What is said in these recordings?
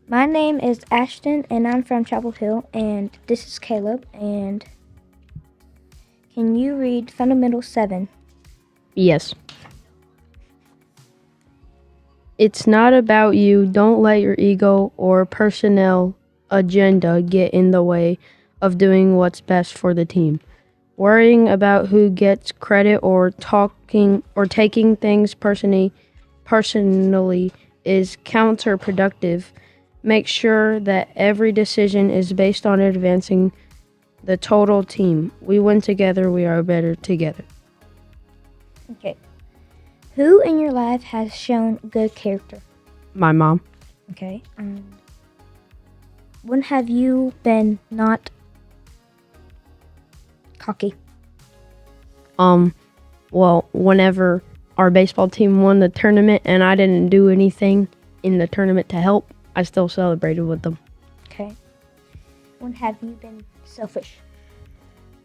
My name is Ashton, and I'm from Chapel Hill, and this is Caleb. And can you read Fundamental 7? Yes. It's not about you. Don't let your ego or personnel agenda get in the way of doing what's best for the team. Worrying about who gets credit or taking things personally is counterproductive. Make sure that every decision is based on advancing the total team. We win together, we are better together. Okay. Who in your life has shown good character? My mom. Okay. When have you been not cocky? Well, whenever our baseball team won the tournament and I didn't do anything in the tournament to help, I still celebrated with them. Okay. When have you been selfish?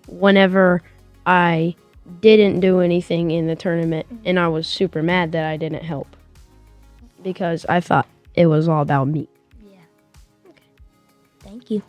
Whenever I didn't do anything in the tournament and I was super mad that I didn't help because I thought it was all about me. Yeah. Okay. Thank you.